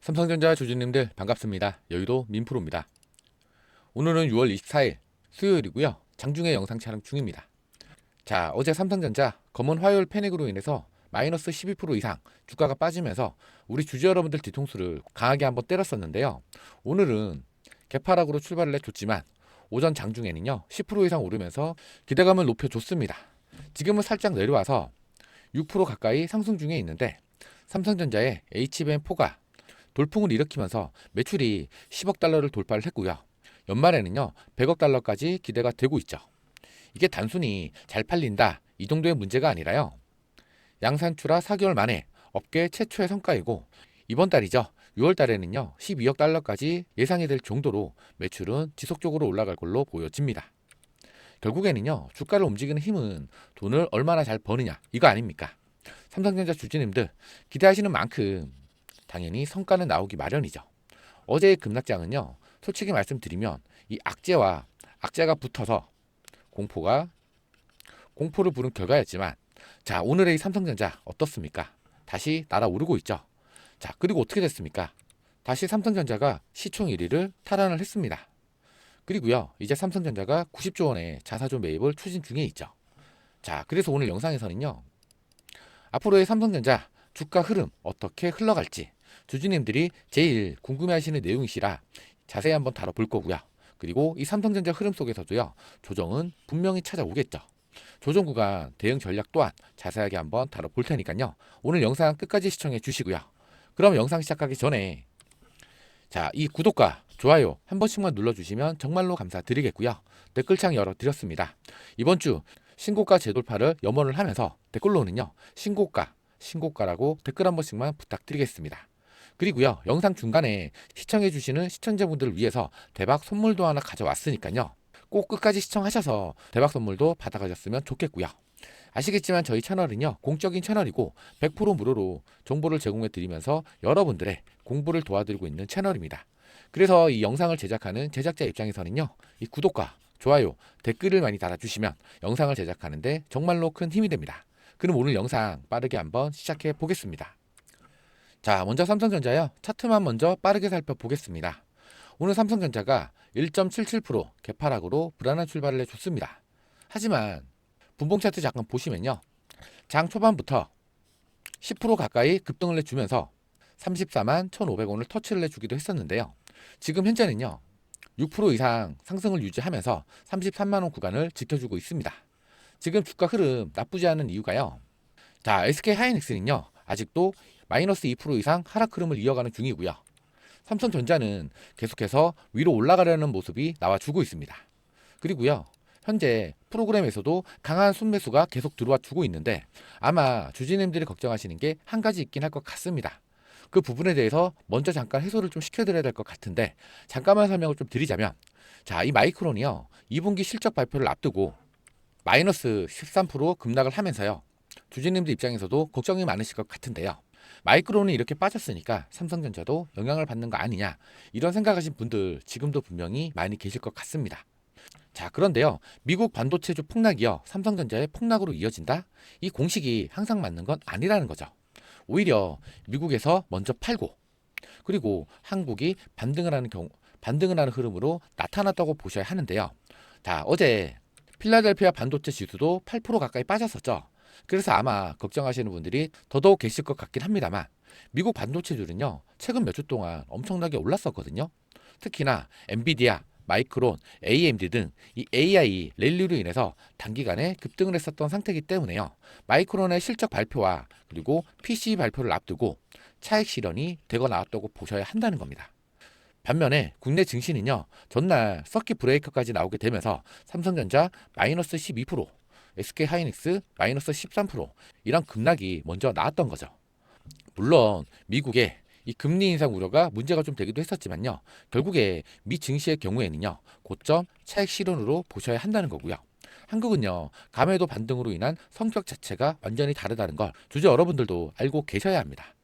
삼성전자 주주님들 반갑습니다. 여의도 민프로입니다. 오늘은 6월 24일 수요일이고요. 장중에 영상 촬영 중입니다. 자, 어제 삼성전자 검은 화요일 패닉으로 인해서 마이너스 12% 이상 주가가 빠지면서 우리 주주 여러분들 뒤통수를 강하게 한번 때렸었는데요. 오늘은 개파락으로 출발을 해줬지만 오전 장중에는요 10% 이상 오르면서 기대감을 높여줬습니다. 지금은 살짝 내려와서 6% 가까이 상승 중에 있는데 삼성전자의 HBM4가 돌풍을 일으키면서 매출이 10억 달러를 돌파를 했고요. 연말에는요 100억 달러까지 기대가 되고 있죠. 이게 단순히 잘 팔린다 이 정도의 문제가 아니라요. 양산출하 4개월 만에 업계 최초의 성과이고 이번 달이죠. 6월 달에는요 12억 달러까지 예상이 될 정도로 매출은 지속적으로 올라갈 걸로 보여집니다. 결국에는요 주가를 움직이는 힘은 돈을 얼마나 잘 버느냐 이거 아닙니까? 삼성전자 주주님들 기대하시는 만큼 당연히 성과는 나오기 마련이죠. 어제의 급락장은요 솔직히 말씀드리면 이 악재가 붙어서 공포를 부른 결과였지만, 자, 오늘의 삼성전자 어떻습니까? 다시 날아오르고 있죠. 자, 그리고 어떻게 됐습니까? 다시 삼성전자가 시총 1위를 탈환을 했습니다. 그리고요 이제 삼성전자가 90조 원의 자사주 매입을 추진 중에 있죠. 자, 그래서 오늘 영상에서는요 앞으로의 삼성전자 주가 흐름 어떻게 흘러갈지 주주님들이 제일 궁금해하시는 내용이시라 자세히 한번 다뤄볼 거고요. 그리고 이 삼성전자 흐름 속에서도요 조정은 분명히 찾아오겠죠. 조정 구간 대응 전략 또한 자세하게 한번 다뤄볼 테니까요. 오늘 영상 끝까지 시청해 주시고요. 그럼 영상 시작하기 전에 이 구독과 좋아요 한 번씩만 눌러주시면 정말로 감사드리겠고요. 댓글창 열어드렸습니다. 이번 주 신고가 재돌파를 염원을 하면서 댓글로는요 신고가라고 댓글 한 번씩만 부탁드리겠습니다. 그리고요 영상 중간에 시청해주시는 시청자분들을 위해서 대박 선물도 하나 가져왔으니까요 꼭 끝까지 시청하셔서 대박 선물도 받아가셨으면 좋겠고요. 아시겠지만 저희 채널은요 공적인 채널이고 100% 무료로 정보를 제공해 드리면서 여러분들의 공부를 도와드리고 있는 채널입니다. 그래서 이 영상을 제작하는 제작자 입장에서는요 이 구독과 좋아요 댓글을 많이 달아주시면 영상을 제작하는데 정말로 큰 힘이 됩니다. 그럼 오늘 영상 빠르게 한번 시작해 보겠습니다. 자, 먼저 삼성전자요 차트만 먼저 빠르게 살펴보겠습니다. 오늘 삼성전자가 1.77% 개파락으로 불안한 출발을 해줬습니다. 하지만 분봉 차트 잠깐 보시면요 장 초반부터 10% 가까이 급등을 해주면서 34만 1,500원을 터치를 해주기도 했었는데요. 지금 현재는요 6% 이상 상승을 유지하면서 33만원 구간을 지켜주고 있습니다. 지금 주가 흐름 나쁘지 않은 이유가요. 자, SK하이닉스는요 아직도 마이너스 2% 이상 하락 흐름을 이어가는 중이고요. 삼성전자는 계속해서 위로 올라가려는 모습이 나와주고 있습니다. 그리고요 현재 프로그램에서도 강한 순매수가 계속 들어와 주고 있는데 아마 주주님들이 걱정하시는 게 한 가지 있긴 할 것 같습니다. 그 부분에 대해서 먼저 잠깐 해소를 좀 시켜드려야 될 것 같은데 잠깐만 설명을 좀 드리자면, 자, 이 마이크론이요 2분기 실적 발표를 앞두고 마이너스 13% 급락을 하면서요 주주님들 입장에서도 걱정이 많으실 것 같은데요. 마이크론이 이렇게 빠졌으니까 삼성전자도 영향을 받는 거 아니냐 이런 생각하신 분들 지금도 분명히 많이 계실 것 같습니다. 자, 그런데요 미국 반도체주 폭락이요 삼성전자의 폭락으로 이어진다? 이 공식이 항상 맞는 건 아니라는 거죠. 오히려 미국에서 먼저 팔고 그리고 한국이 반등을 하는 흐름으로 나타났다고 보셔야 하는데요. 자, 어제 필라델피아 반도체 지수도 8% 가까이 빠졌었죠. 그래서 아마 걱정하시는 분들이 더더욱 계실 것 같긴 합니다만 미국 반도체주는요 최근 몇 주 동안 엄청나게 올랐었거든요. 특히나 엔비디아, 마이크론, AMD 등 이 AI 랠리로 인해서 단기간에 급등을 했었던 상태이기 때문에요. 마이크론의 실적 발표와 그리고 PC 발표를 앞두고 차익 실현이 되고 나왔다고 보셔야 한다는 겁니다. 반면에 국내 증시는요 전날 서킷 브레이커까지 나오게 되면서 삼성전자 마이너스 12%, SK하이닉스 마이너스 13% 이런 급락이 먼저 나왔던 거죠. 물론 미국의 이 금리 인상 우려가 문제가 좀 되기도 했었지만요. 결국에 미 증시의 경우에는요. 고점 차익 실현으로 보셔야 한다는 거고요. 한국은요. 감해도 반등으로 인한 성격 자체가 완전히 다르다는 걸 주주 여러분들도 알고 계셔야 합니다.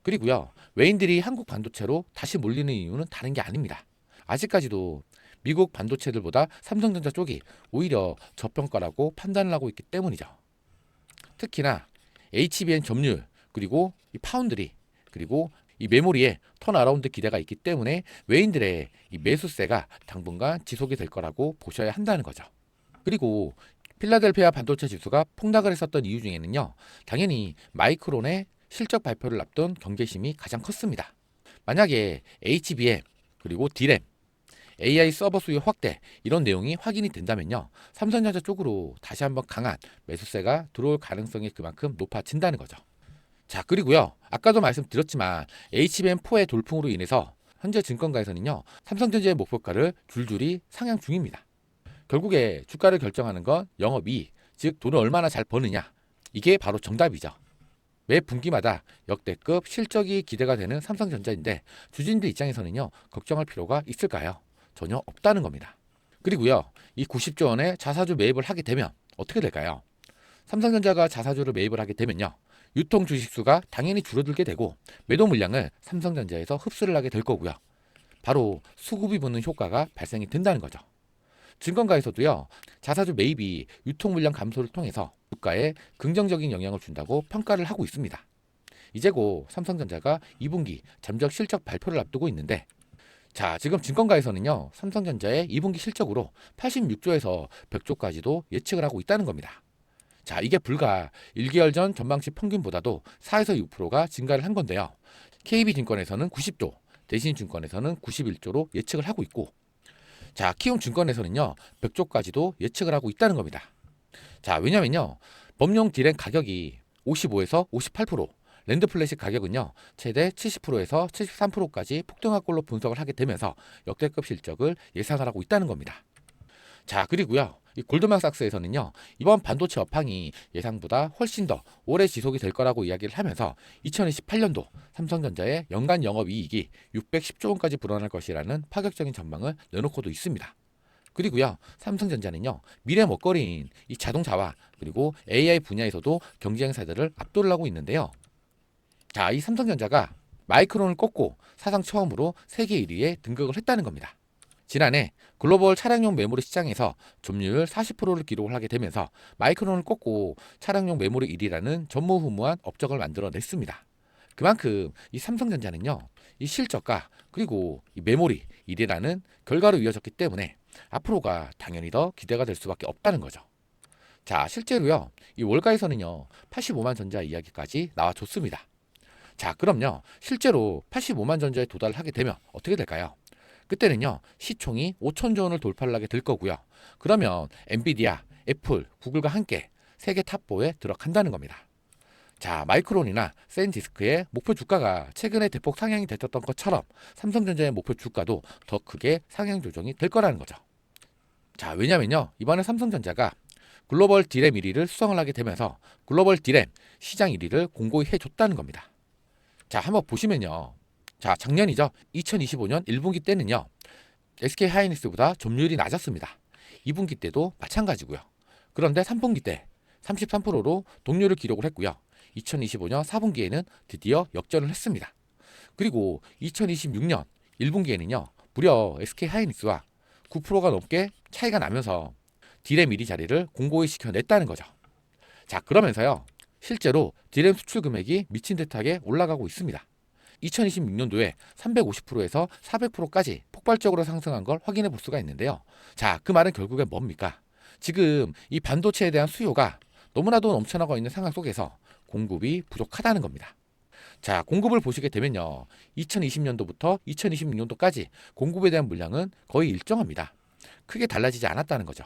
그리고요. 외인들이 한국 반도체로 다시 몰리는 이유는 다른 게 아닙니다. 아직까지도 미국 반도체들보다 삼성전자 쪽이 오히려 저평가라고 판단을 하고 있기 때문이죠. 특히나 HBM 점유율 그리고 이 파운드리 그리고 이 메모리에 턴어라운드 기대가 있기 때문에 외인들의 이 매수세가 당분간 지속이 될 거라고 보셔야 한다는 거죠. 그리고 필라델피아 반도체 지수가 폭락을 했었던 이유 중에는요, 당연히 마이크론의 실적 발표를 앞둔 경계심이 가장 컸습니다. 만약에 HBM 그리고 D램, AI 서버 수요 확대 이런 내용이 확인이 된다면요, 삼성전자 쪽으로 다시 한번 강한 매수세가 들어올 가능성이 그만큼 높아진다는 거죠. 자, 그리고요, 아까도 말씀드렸지만 HBM4의 돌풍으로 인해서 현재 증권가에서는요, 삼성전자의 목표가를 줄줄이 상향 중입니다. 결국에 주가를 결정하는 건 영업이익, 즉 돈을 얼마나 잘 버느냐, 이게 바로 정답이죠. 매 분기마다 역대급 실적이 기대가 되는 삼성전자인데 주주님들 입장에서는요, 걱정할 필요가 있을까요? 전혀 없다는 겁니다. 그리고요, 이 90조 원의 자사주 매입을 하게 되면 어떻게 될까요? 삼성전자가 자사주를 매입을 하게 되면요, 유통 주식수가 당연히 줄어들게 되고 매도 물량을 삼성전자에서 흡수를 하게 될 거고요. 바로 수급이 붙는 효과가 발생이 된다는 거죠. 증권가에서도요, 자사주 매입이 유통 물량 감소를 통해서 주가에 긍정적인 영향을 준다고 평가를 하고 있습니다. 이제 곧 삼성전자가 2분기 잠적 실적 발표를 앞두고 있는데, 자, 지금 증권가에서는요, 삼성전자의 2분기 실적으로 86조에서 100조까지도 예측을 하고 있다는 겁니다. 자, 이게 불과 1개월 전 전망치 평균보다도 4에서 6%가 증가를 한 건데요. KB증권에서는 90조, 대신증권에서는 91조로 예측을 하고 있고, 자, 키움증권에서는요, 100조까지도 예측을 하고 있다는 겁니다. 자, 왜냐면요, 범용 디램 가격이 55에서 58%, 랜드플래시 가격은요, 최대 70%에서 73%까지 폭등할 걸로 분석을 하게 되면서 역대급 실적을 예상을 하고 있다는 겁니다. 자, 그리고요, 이 골드만삭스에서는요, 이번 반도체 업황이 예상보다 훨씬 더 오래 지속이 될 거라고 이야기를 하면서 2028년도 삼성전자의 연간 영업이익이 610조 원까지 불어날 것이라는 파격적인 전망을 내놓고도 있습니다. 그리고요, 삼성전자는요, 미래 먹거리인 이 자동차와 그리고 AI 분야에서도 경쟁사들을 압도를 하고 있는데요. 자, 이 삼성전자가 마이크론을 꺾고 사상 처음으로 세계 1위에 등극을 했다는 겁니다. 지난해 글로벌 차량용 메모리 시장에서 점유율 40%를 기록을 하게 되면서 마이크론을 꺾고 차량용 메모리 1위라는 전무후무한 업적을 만들어냈습니다. 그만큼 이 삼성전자는요, 이 실적과 그리고 이 메모리 1위라는 결과로 이어졌기 때문에 앞으로가 당연히 더 기대가 될 수밖에 없다는 거죠. 자, 실제로요, 이 월가에서는요, 85만 전자 이야기까지 나와줬습니다. 자, 그럼요, 실제로 85만 전자에 도달을 하게 되면 어떻게 될까요? 그때는요, 시총이 5천조 원을 돌파를 하게 될 거고요. 그러면 엔비디아, 애플, 구글과 함께 세계 탑4에 들어간다는 겁니다. 자, 마이크론이나 샌디스크의 목표 주가가 최근에 대폭 상향이 됐던 것처럼 삼성전자의 목표 주가도 더 크게 상향 조정이 될 거라는 거죠. 자, 왜냐면요, 이번에 삼성전자가 글로벌 디램 1위를 수성을 하게 되면서 글로벌 디램 시장 1위를 공고히 해줬다는 겁니다. 자, 한번 보시면요, 자, 작년이죠. 2025년 1분기 때는요, SK 하이닉스보다 점유율이 낮았습니다. 2분기 때도 마찬가지고요. 그런데 3분기 때 33%로 동률을 기록을 했고요. 2025년 4분기에는 드디어 역전을 했습니다. 그리고 2026년 1분기에는요, 무려 SK 하이닉스와 9%가 넘게 차이가 나면서 디램 1위 자리를 공고히 시켜냈다는 거죠. 자, 그러면서요, 실제로 디램 수출 금액이 미친 듯하게 올라가고 있습니다. 2026년도에 350%에서 400%까지 폭발적으로 상승한 걸 확인해 볼 수가 있는데요. 자, 그 말은 결국에 뭡니까? 지금 이 반도체에 대한 수요가 너무나도 넘쳐나고 있는 상황 속에서 공급이 부족하다는 겁니다. 자, 공급을 보시게 되면요, 2020년도부터 2026년도까지 공급에 대한 물량은 거의 일정합니다. 크게 달라지지 않았다는 거죠.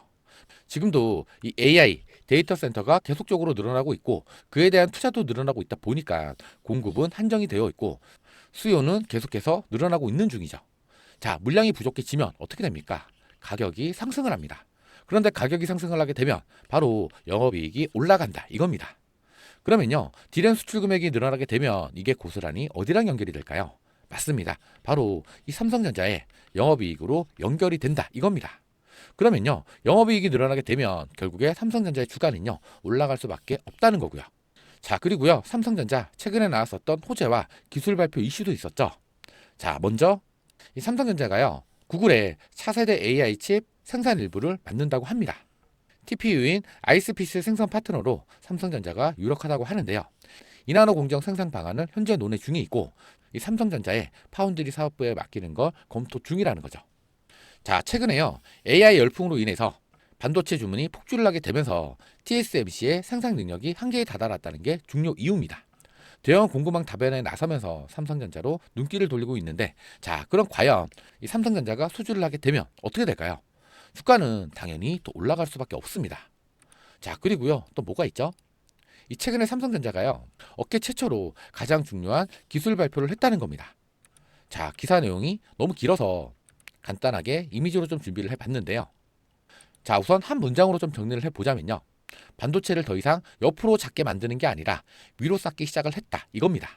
지금도 이 AI 데이터 센터가 계속적으로 늘어나고 있고 그에 대한 투자도 늘어나고 있다 보니까 공급은 한정이 되어 있고 수요는 계속해서 늘어나고 있는 중이죠. 자, 물량이 부족해지면 어떻게 됩니까? 가격이 상승을 합니다. 그런데 가격이 상승을 하게 되면 바로 영업이익이 올라간다, 이겁니다. 그러면요, 디램 수출 금액이 늘어나게 되면 이게 고스란히 어디랑 연결이 될까요? 맞습니다. 바로 이 삼성전자의 영업이익으로 연결이 된다, 이겁니다. 그러면요, 영업이익이 늘어나게 되면 결국에 삼성전자의 주가는요, 올라갈 수밖에 없다는 거고요. 자, 그리고요, 삼성전자 최근에 나왔었던 호재와 기술 발표 이슈도 있었죠. 자, 먼저 이 삼성전자가요, 구글의 차세대 AI 칩 생산 일부를 맡는다고 합니다. TPU인 아이스피스 생산 파트너로 삼성전자가 유력하다고 하는데요. 이나노 공정 생산 방안을 현재 논의 중에 있고, 이 삼성전자의 파운드리 사업부에 맡기는 걸 검토 중이라는 거죠. 자, 최근에요. AI 열풍으로 인해서 반도체 주문이 폭주를 하게 되면서 TSMC의 생산 능력이 한계에 다다랐다는 게 중요 이유입니다. 대형 공급망 다변에 나서면서 삼성전자로 눈길을 돌리고 있는데, 자, 그럼 과연 이 삼성전자가 수주를 하게 되면 어떻게 될까요? 주가는 당연히 또 올라갈 수밖에 없습니다. 자, 그리고요, 또 뭐가 있죠? 이 최근에 삼성전자가요, 업계 최초로 가장 중요한 기술 발표를 했다는 겁니다. 자, 기사 내용이 너무 길어서 간단하게 이미지로 좀 준비를 해봤는데요. 자, 우선 한 문장으로 좀 정리를 해보자면요. 반도체를 더 이상 옆으로 작게 만드는 게 아니라 위로 쌓기 시작을 했다, 이겁니다.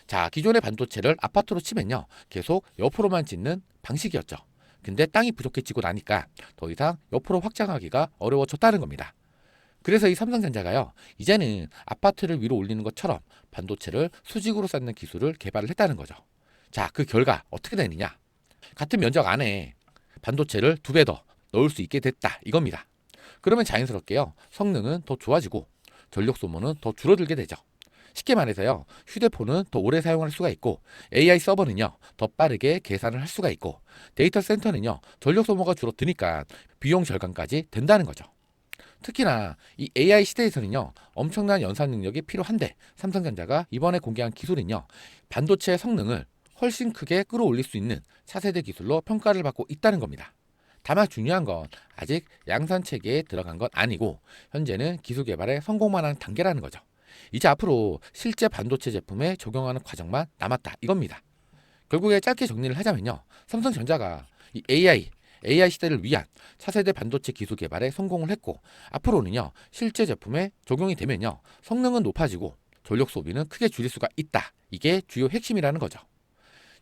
자, 기존의 반도체를 아파트로 치면요, 계속 옆으로만 짓는 방식이었죠. 근데 땅이 부족해지고 나니까 더 이상 옆으로 확장하기가 어려워졌다는 겁니다. 그래서 이 삼성전자가요, 이제는 아파트를 위로 올리는 것처럼 반도체를 수직으로 쌓는 기술을 개발을 했다는 거죠. 자, 그 결과 어떻게 되느냐? 같은 면적 안에 반도체를 2배 더 넣을 수 있게 됐다, 이겁니다. 그러면 자연스럽게요, 성능은 더 좋아지고 전력 소모는 더 줄어들게 되죠. 쉽게 말해서요, 휴대폰은 더 오래 사용할 수가 있고, AI 서버는요, 더 빠르게 계산을 할 수가 있고, 데이터 센터는요, 전력 소모가 줄어드니까 비용 절감까지 된다는 거죠. 특히나 이 AI 시대에서는요, 엄청난 연산 능력이 필요한데, 삼성전자가 이번에 공개한 기술은요, 반도체의 성능을 훨씬 크게 끌어올릴 수 있는 차세대 기술로 평가를 받고 있다는 겁니다. 다만 중요한 건 아직 양산 체계에 들어간 건 아니고, 현재는 기술 개발에 성공만 한 단계라는 거죠. 이제 앞으로 실제 반도체 제품에 적용하는 과정만 남았다, 이겁니다. 결국에 짧게 정리를 하자면요, 삼성전자가 이 AI 시대를 위한 차세대 반도체 기술 개발에 성공을 했고, 앞으로는요, 실제 제품에 적용이 되면요, 성능은 높아지고 전력 소비는 크게 줄일 수가 있다. 이게 주요 핵심이라는 거죠.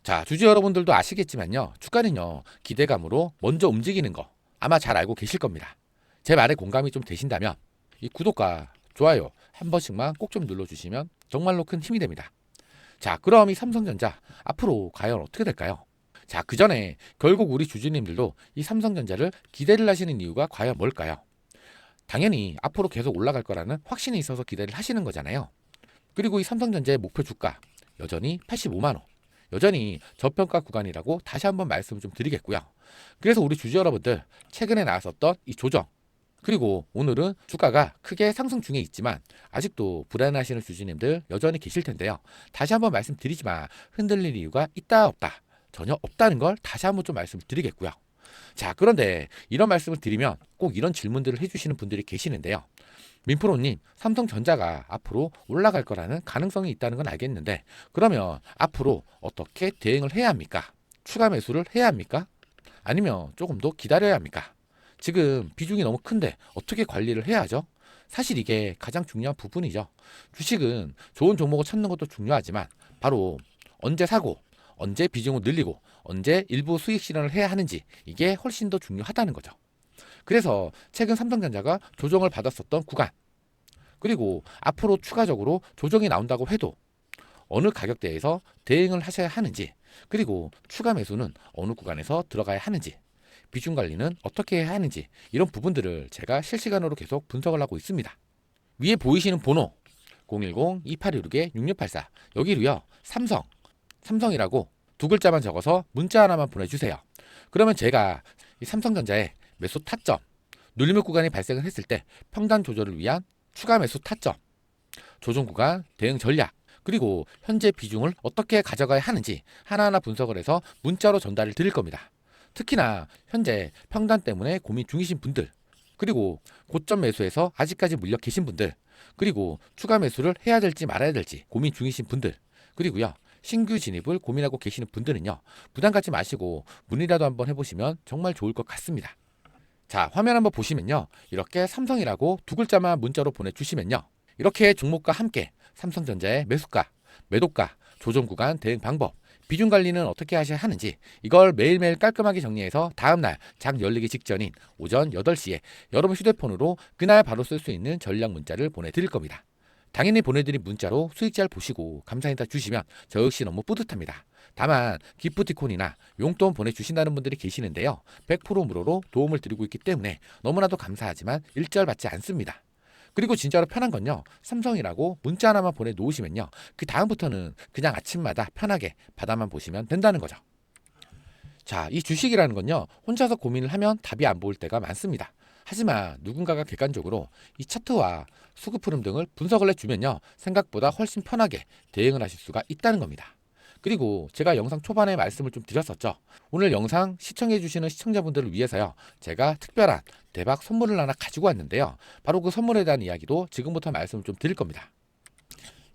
자, 주주 여러분들도 아시겠지만요, 주가는요, 기대감으로 먼저 움직이는 거 아마 잘 알고 계실 겁니다. 제 말에 공감이 좀 되신다면 이 구독과 좋아요 한 번씩만 꼭 좀 눌러주시면 정말로 큰 힘이 됩니다. 자, 그럼 이 삼성전자 앞으로 과연 어떻게 될까요? 자, 그 전에 결국 우리 주주님들도 이 삼성전자를 기대를 하시는 이유가 과연 뭘까요? 당연히 앞으로 계속 올라갈 거라는 확신이 있어서 기대를 하시는 거잖아요. 그리고 이 삼성전자의 목표 주가 여전히 85만 원. 여전히 저평가 구간이라고 다시 한번 말씀 좀 드리겠고요. 그래서 우리 주주 여러분들, 최근에 나왔었던 이 조정, 그리고 오늘은 주가가 크게 상승 중에 있지만 아직도 불안하시는 주주님들 여전히 계실 텐데요. 다시 한번 말씀드리지만 흔들릴 이유가 있다 없다, 전혀 없다는 걸 다시 한번 좀 말씀드리겠고요. 자, 그런데 이런 말씀을 드리면 꼭 이런 질문들을 해주시는 분들이 계시는데요. 민프로님, 삼성전자가 앞으로 올라갈 거라는 가능성이 있다는 건 알겠는데, 그러면 앞으로 어떻게 대응을 해야 합니까? 추가 매수를 해야 합니까? 아니면 조금 더 기다려야 합니까? 지금 비중이 너무 큰데 어떻게 관리를 해야 하죠? 사실 이게 가장 중요한 부분이죠. 주식은 좋은 종목을 찾는 것도 중요하지만 바로 언제 사고, 언제 비중을 늘리고, 언제 일부 수익 실현을 해야 하는지, 이게 훨씬 더 중요하다는 거죠. 그래서 최근 삼성전자가 조정을 받았었던 구간, 그리고 앞으로 추가적으로 조정이 나온다고 해도 어느 가격대에서 대응을 하셔야 하는지, 그리고 추가 매수는 어느 구간에서 들어가야 하는지, 비중 관리는 어떻게 해야 하는지, 이런 부분들을 제가 실시간으로 계속 분석을 하고 있습니다. 위에 보이시는 번호 010-2816-6684, 여기로요, 삼성이라고 2글자만 적어서 문자 하나만 보내주세요. 그러면 제가 이 삼성전자의 매수 타점, 눌림목 구간이 발생을 했을 때 평단 조절을 위한 추가 매수 타점, 조정 구간 대응 전략, 그리고 현재 비중을 어떻게 가져가야 하는지 하나하나 분석을 해서 문자로 전달을 드릴 겁니다. 특히나 현재 평단 때문에 고민 중이신 분들, 그리고 고점 매수에서 아직까지 물려 계신 분들, 그리고 추가 매수를 해야 될지 말아야 될지 고민 중이신 분들, 그리고요, 신규 진입을 고민하고 계시는 분들은요, 부담 갖지 마시고 문의라도 한번 해보시면 정말 좋을 것 같습니다. 자, 화면 한번 보시면요, 이렇게 삼성이라고 2글자만 문자로 보내주시면요, 이렇게 종목과 함께 삼성전자의 매수가, 매도가, 조정 구간 대응 방법, 비중 관리는 어떻게 하셔야 하는지, 이걸 매일매일 깔끔하게 정리해서 다음날 장 열리기 직전인 오전 8시에 여러분 휴대폰으로 그날 바로 쓸 수 있는 전략 문자를 보내드릴 겁니다. 당연히 보내드린 문자로 수익잘 보시고 감사인사 주시면 저 역시 너무 뿌듯합니다. 다만 기프티콘이나 용돈 보내주신다는 분들이 계시는데요, 100% 무료로 도움을 드리고 있기 때문에 너무나도 감사하지만 일절 받지 않습니다. 그리고 진짜로 편한 건요, 삼성이라고 문자 하나만 보내놓으시면요, 그 다음부터는 그냥 아침마다 편하게 바다만 보시면 된다는 거죠. 자, 이 주식이라는 건요, 혼자서 고민을 하면 답이 안 보일 때가 많습니다. 하지만 누군가가 객관적으로 이 차트와 수급 흐름 등을 분석을 해주면요, 생각보다 훨씬 편하게 대응을 하실 수가 있다는 겁니다. 그리고 제가 영상 초반에 말씀을 좀 드렸었죠. 오늘 영상 시청해주시는 시청자분들을 위해서요, 제가 특별한 대박 선물을 하나 가지고 왔는데요, 바로 그 선물에 대한 이야기도 지금부터 말씀을 좀 드릴 겁니다.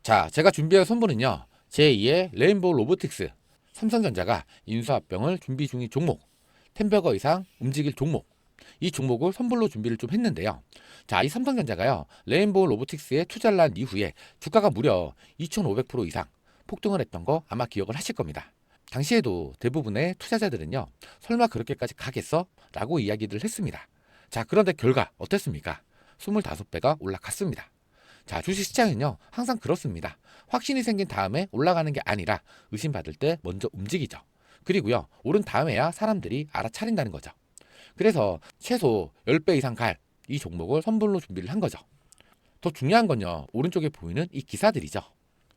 자, 제가 준비한 선물은요, 제2의 레인보우 로보틱스, 삼성전자가 인수합병을 준비 중인 종목, 10배 이상 움직일 종목, 이 종목을 선불로 준비를 좀 했는데요. 자, 이 삼성전자가요, 레인보우 로보틱스에 투자를 한 이후에 주가가 무려 2,500% 이상 폭등을 했던 거 아마 기억을 하실 겁니다. 당시에도 대부분의 투자자들은요, 설마 그렇게까지 가겠어? 라고 이야기를 했습니다. 자, 그런데 결과 어땠습니까? 25배가 올라갔습니다. 자, 주식시장은요, 항상 그렇습니다. 확신이 생긴 다음에 올라가는 게 아니라 의심받을 때 먼저 움직이죠. 그리고요, 오른 다음에야 사람들이 알아차린다는 거죠. 그래서 최소 10배 이상 갈 이 종목을 선불로 준비를 한 거죠. 더 중요한 건요, 오른쪽에 보이는 이 기사들이죠.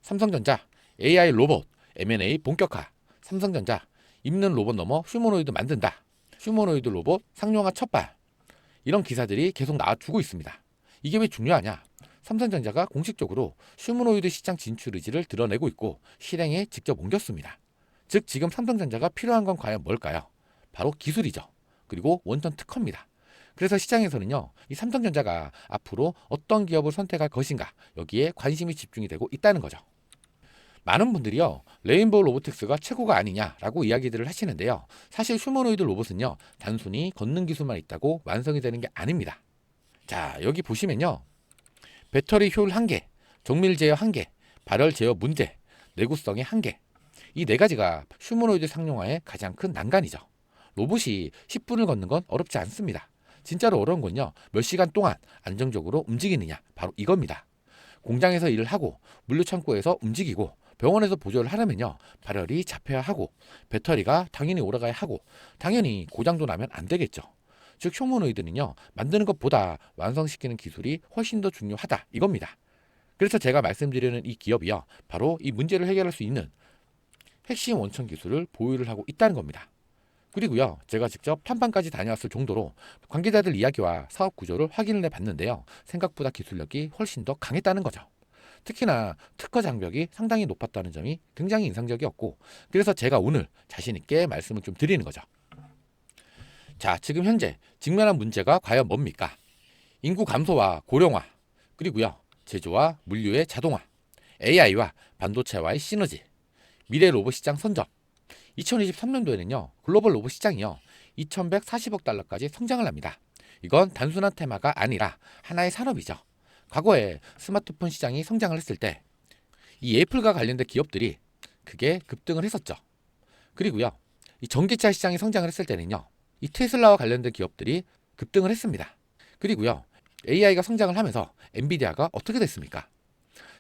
삼성전자 AI 로봇 M&A 본격화, 삼성전자 입는 로봇 넘어 휴머노이드 만든다, 휴머노이드 로봇 상용화 첫발, 이런 기사들이 계속 나와주고 있습니다. 이게 왜 중요하냐? 삼성전자가 공식적으로 휴머노이드 시장 진출 의지를 드러내고 있고 실행에 직접 옮겼습니다. 즉 지금 삼성전자가 필요한 건 과연 뭘까요? 바로 기술이죠. 그리고 원천 특허입니다. 그래서 시장에서는요, 이 삼성전자가 앞으로 어떤 기업을 선택할 것인가, 여기에 관심이 집중이 되고 있다는 거죠. 많은 분들이요, 레인보우 로보틱스가 최고가 아니냐라고 이야기들을 하시는데요, 사실 휴머노이드 로봇은요, 단순히 걷는 기술만 있다고 완성이 되는 게 아닙니다. 자, 여기 보시면요, 배터리 효율 한계, 정밀 제어 한계, 발열 제어 문제, 내구성의 한계, 이 네 가지가 휴머노이드 상용화의 가장 큰 난관이죠. 로봇이 10분을 걷는 건 어렵지 않습니다. 진짜로 어려운 건요, 몇 시간 동안 안정적으로 움직이느냐, 바로 이겁니다. 공장에서 일을 하고 물류창고에서 움직이고 병원에서 보조를 하려면요, 발열이 잡혀야 하고 배터리가 당연히 오래가야 하고 당연히 고장도 나면 안 되겠죠. 즉 휴머노이드는요, 만드는 것보다 완성시키는 기술이 훨씬 더 중요하다, 이겁니다. 그래서 제가 말씀드리는 이 기업이요, 바로 이 문제를 해결할 수 있는 핵심 원천 기술을 보유를 하고 있다는 겁니다. 그리고요, 제가 직접 탐방까지 다녀왔을 정도로 관계자들 이야기와 사업 구조를 확인을 해봤는데요, 생각보다 기술력이 훨씬 더 강했다는 거죠. 특히나 특허 장벽이 상당히 높았다는 점이 굉장히 인상적이었고, 그래서 제가 오늘 자신 있게 말씀을 좀 드리는 거죠. 자, 지금 현재 직면한 문제가 과연 뭡니까? 인구 감소와 고령화, 그리고요, 제조와 물류의 자동화, AI와 반도체와의 시너지, 미래 로봇 시장 선점. 2023년도에는요, 글로벌 로봇 시장이요, 2140억 달러까지 성장을 합니다. 이건 단순한 테마가 아니라 하나의 산업이죠. 과거에 스마트폰 시장이 성장을 했을 때 이 애플과 관련된 기업들이 크게 급등을 했었죠. 그리고요, 이 전기차 시장이 성장을 했을 때는요, 이 테슬라와 관련된 기업들이 급등을 했습니다. 그리고요, AI가 성장을 하면서 엔비디아가 어떻게 됐습니까?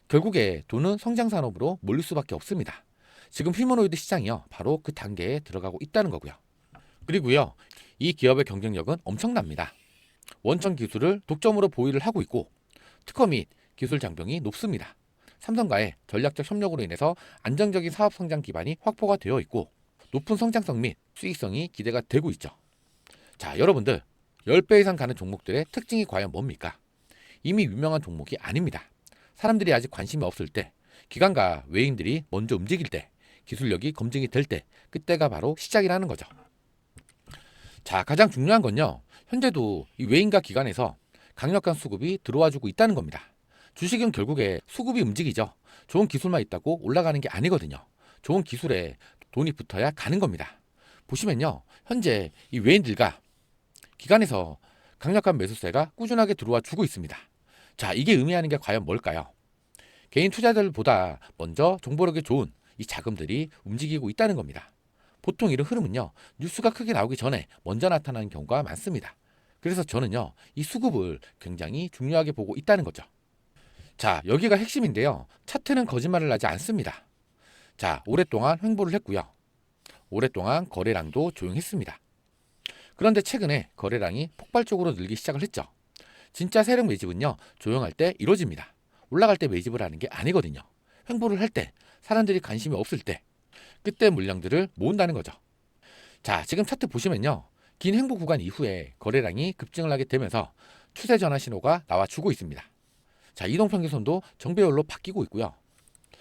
결국에 돈은 성장 산업으로 몰릴 수밖에 없습니다. 지금 휴머노이드 시장이요, 바로 그 단계에 들어가고 있다는 거고요. 그리고요, 이 기업의 경쟁력은 엄청납니다. 원천 기술을 독점으로 보유를 하고 있고 특허 및 기술 장벽이 높습니다. 삼성과의 전략적 협력으로 인해서 안정적인 사업 성장 기반이 확보가 되어 있고 높은 성장성 및 수익성이 기대가 되고 있죠. 자, 여러분들 10배 이상 가는 종목들의 특징이 과연 뭡니까? 이미 유명한 종목이 아닙니다. 사람들이 아직 관심이 없을 때, 기관과 외인들이 먼저 움직일 때, 기술력이 검증이 될 때, 그때가 바로 시작이라는 거죠. 자, 가장 중요한 건요, 현재도 이 외인과 기관에서 강력한 수급이 들어와주고 있다는 겁니다. 주식은 결국에 수급이 움직이죠. 좋은 기술만 있다고 올라가는 게 아니거든요. 좋은 기술에 돈이 붙어야 가는 겁니다. 보시면요, 현재 이 외인들과 기관에서 강력한 매수세가 꾸준하게 들어와 주고 있습니다. 자, 이게 의미하는 게 과연 뭘까요? 개인 투자자들보다 먼저 정보력이 좋은 이 자금들이 움직이고 있다는 겁니다. 보통 이런 흐름은요, 뉴스가 크게 나오기 전에 먼저 나타나는 경우가 많습니다. 그래서 저는요, 이 수급을 굉장히 중요하게 보고 있다는 거죠. 자, 여기가 핵심인데요, 차트는 거짓말을 하지 않습니다. 자, 오랫동안 횡보를 했고요, 오랫동안 거래량도 조용했습니다. 그런데 최근에 거래량이 폭발적으로 늘기 시작을 했죠. 진짜 세력 매집은요, 조용할 때 이루어집니다. 올라갈 때 매집을 하는 게 아니거든요. 횡보를 할 때, 사람들이 관심이 없을 때, 그때 물량들을 모은다는 거죠. 자, 지금 차트 보시면요, 긴 횡보 구간 이후에 거래량이 급증을 하게 되면서 추세 전환 신호가 나와주고 있습니다. 자, 이동평균선도 정배열로 바뀌고 있고요.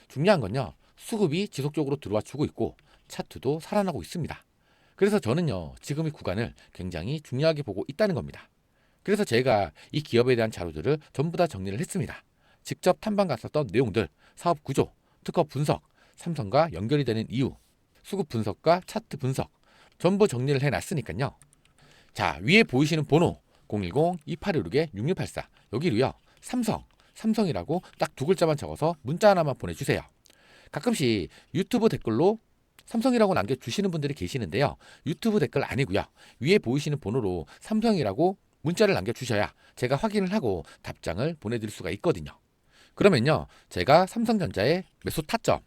중요한 건요, 수급이 지속적으로 들어와 주고 있고 차트도 살아나고 있습니다. 그래서 저는요, 지금 이 구간을 굉장히 중요하게 보고 있다는 겁니다. 그래서 제가 이 기업에 대한 자료들을 전부 다 정리를 했습니다. 직접 탐방 갔었던 내용들, 사업 구조, 특허 분석, 삼성과 연결이 되는 이유, 수급 분석과 차트 분석 전부 정리를 해놨으니까요. 자, 위에 보이시는 번호 010-2816-6684 여기로요, 삼성이라고 딱 두 글자만 적어서 문자 하나만 보내주세요. 가끔씩 유튜브 댓글로 삼성이라고 남겨주시는 분들이 계시는데요. 유튜브 댓글 아니고요. 위에 보이시는 번호로 삼성이라고 문자를 남겨주셔야 제가 확인을 하고 답장을 보내드릴 수가 있거든요. 그러면요, 제가 삼성전자의 매수 타점,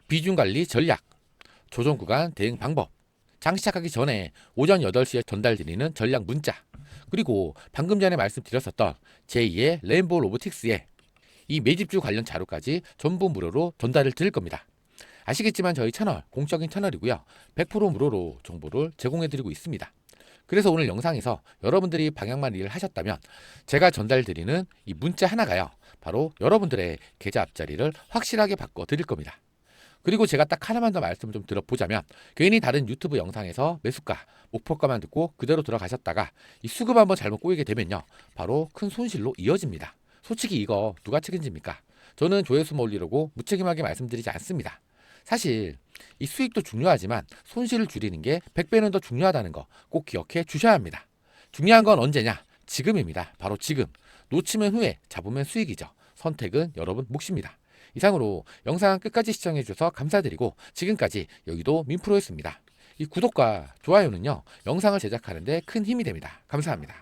비중 관리 전략, 조정 구간 대응 방법, 장 시작하기 전에 오전 8시에 전달드리는 전략 문자, 그리고 방금 전에 말씀드렸었던 제2의 레인보우 로보틱스의 이 매집주 관련 자료까지 전부 무료로 전달을 드릴 겁니다. 아시겠지만 저희 채널 공적인 채널이고요. 100% 무료로 정보를 제공해드리고 있습니다. 그래서 오늘 영상에서 여러분들이 방향만 이해를 하셨다면 제가 전달드리는 이 문자 하나가요, 바로 여러분들의 계좌 앞자리를 확실하게 바꿔드릴 겁니다. 그리고 제가 딱 하나만 더 말씀을 좀 들어보자면, 괜히 다른 유튜브 영상에서 매수가, 목표가만 듣고 그대로 들어가셨다가 이 수급 한번 잘못 꼬이게 되면요, 바로 큰 손실로 이어집니다. 솔직히 이거 누가 책임집니까? 저는 조회수만 올리려고 무책임하게 말씀드리지 않습니다. 사실 이 수익도 중요하지만 손실을 줄이는 게 100배는 더 중요하다는 거 꼭 기억해 주셔야 합니다. 중요한 건 언제냐? 지금입니다. 바로 지금. 놓치면 후회, 잡으면 수익이죠. 선택은 여러분 몫입니다. 이상으로 영상 끝까지 시청해 주셔서 감사드리고, 지금까지 여기도 민프로였습니다. 이 구독과 좋아요는요, 영상을 제작하는 데 큰 힘이 됩니다. 감사합니다.